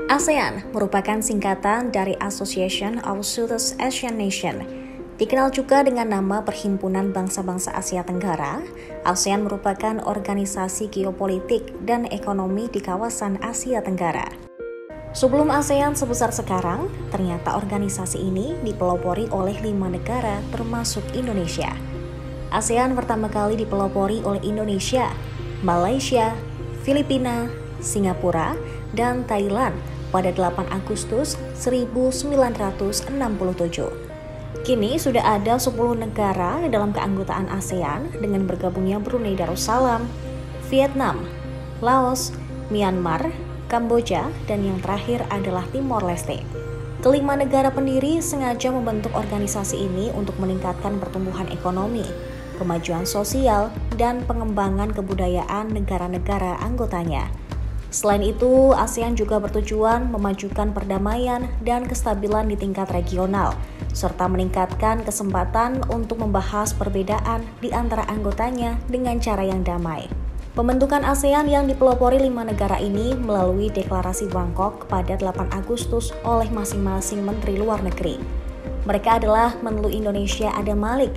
ASEAN merupakan singkatan dari Association of Southeast Asian Nations. Dikenal juga dengan nama Perhimpunan Bangsa-Bangsa Asia Tenggara, ASEAN merupakan organisasi geopolitik dan ekonomi di kawasan Asia Tenggara. Sebelum ASEAN sebesar sekarang, ternyata organisasi ini dipelopori oleh 5 negara termasuk Indonesia. ASEAN pertama kali dipelopori oleh Indonesia, Malaysia, Filipina, Singapura, dan Thailand pada 8 Agustus 1967. Kini sudah ada 10 negara dalam keanggotaan ASEAN dengan bergabungnya Brunei Darussalam, Vietnam, Laos, Myanmar, Kamboja, dan yang terakhir adalah Timor Leste. Kelima negara pendiri sengaja membentuk organisasi ini untuk meningkatkan pertumbuhan ekonomi, kemajuan sosial, dan pengembangan kebudayaan negara-negara anggotanya. Selain itu, ASEAN juga bertujuan memajukan perdamaian dan kestabilan di tingkat regional, serta meningkatkan kesempatan untuk membahas perbedaan di antara anggotanya dengan cara yang damai. Pembentukan ASEAN yang dipelopori 5 negara ini melalui Deklarasi Bangkok pada 8 Agustus oleh masing-masing Menteri Luar Negeri. Mereka adalah Menlu Indonesia Adam Malik,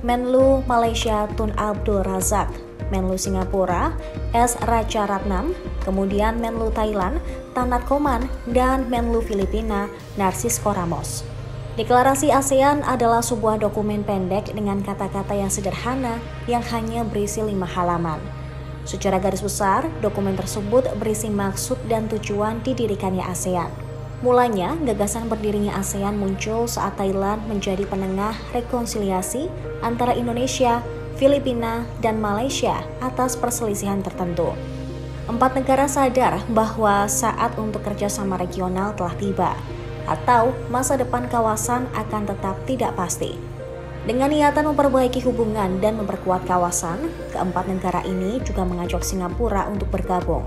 Menlu Malaysia Tun Abdul Razak, Menlu Singapura S. Raja Ratnam, kemudian Menlu Thailand Tanat Koman, dan Menlu Filipina Narcisco Ramos. Deklarasi ASEAN adalah sebuah dokumen pendek dengan kata-kata yang sederhana yang hanya berisi 5 halaman. Secara garis besar, dokumen tersebut berisi maksud dan tujuan didirikannya ASEAN. Mulanya, gagasan berdirinya ASEAN muncul saat Thailand menjadi penengah rekonsiliasi antara Indonesia, Filipina, dan Malaysia atas perselisihan tertentu. 4 negara sadar bahwa saat untuk kerjasama regional telah tiba, atau masa depan kawasan akan tetap tidak pasti. Dengan niatan memperbaiki hubungan dan memperkuat kawasan, keempat negara ini juga mengajak Singapura untuk bergabung.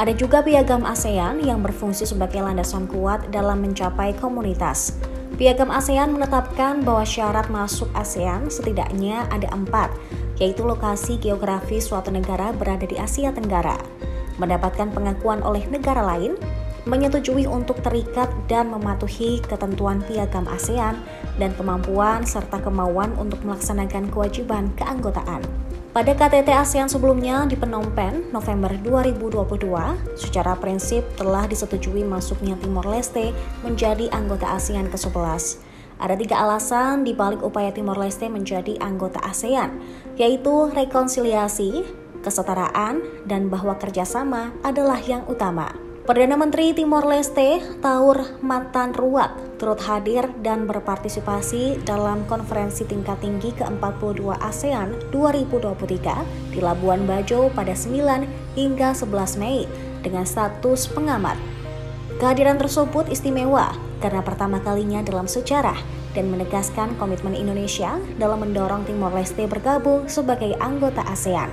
Ada juga piagam ASEAN yang berfungsi sebagai landasan kuat dalam mencapai komunitas. Piagam ASEAN menetapkan bahwa syarat masuk ASEAN setidaknya ada 4, yaitu lokasi geografis suatu negara berada di Asia Tenggara, mendapatkan pengakuan oleh negara lain, menyetujui untuk terikat dan mematuhi ketentuan piagam ASEAN, dan kemampuan serta kemauan untuk melaksanakan kewajiban keanggotaan. Pada KTT ASEAN sebelumnya di Phnom Penh, November 2022, secara prinsip telah disetujui masuknya Timor Leste menjadi anggota ASEAN ke-11. Ada 3 alasan di balik upaya Timor Leste menjadi anggota ASEAN, yaitu rekonsiliasi, kesetaraan, dan bahwa kerjasama adalah yang utama. Perdana Menteri Timor Leste, Taur Matan Ruak, turut hadir dan berpartisipasi dalam konferensi tingkat tinggi ke-42 ASEAN 2023 di Labuan Bajo pada 9 hingga 11 Mei dengan status pengamat. Kehadiran tersebut istimewa karena pertama kalinya dalam sejarah dan menegaskan komitmen Indonesia dalam mendorong Timor Leste bergabung sebagai anggota ASEAN.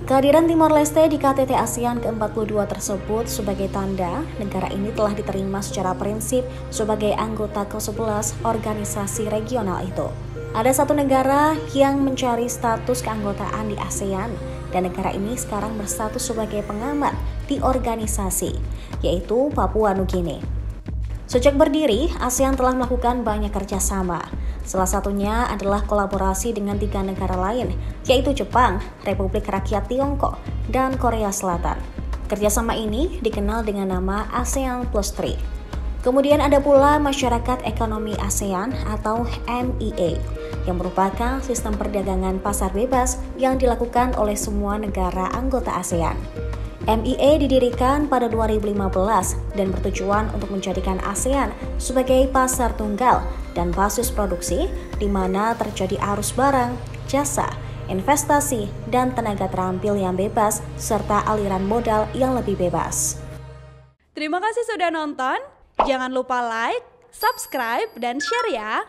Kehadiran Timor Leste di KTT ASEAN ke-42 tersebut sebagai tanda negara ini telah diterima secara prinsip sebagai anggota ke-11 organisasi regional itu. Ada 1 negara yang mencari status keanggotaan di ASEAN dan negara ini sekarang berstatus sebagai pengamat di organisasi, yaitu Papua Nugini. Sejak berdiri, ASEAN telah melakukan banyak kerjasama. Salah satunya adalah kolaborasi dengan 3 negara lain, yaitu Jepang, Republik Rakyat Tiongkok, dan Korea Selatan. Kerjasama ini dikenal dengan nama ASEAN Plus 3. Kemudian ada pula Masyarakat Ekonomi ASEAN atau MEA, yang merupakan sistem perdagangan pasar bebas yang dilakukan oleh semua negara anggota ASEAN. MEA didirikan pada 2015 dan bertujuan untuk menjadikan ASEAN sebagai pasar tunggal dan basis produksi di mana terjadi arus barang, jasa, investasi, dan tenaga terampil yang bebas serta aliran modal yang lebih bebas. Terima kasih sudah nonton. Jangan lupa like, subscribe, dan share ya.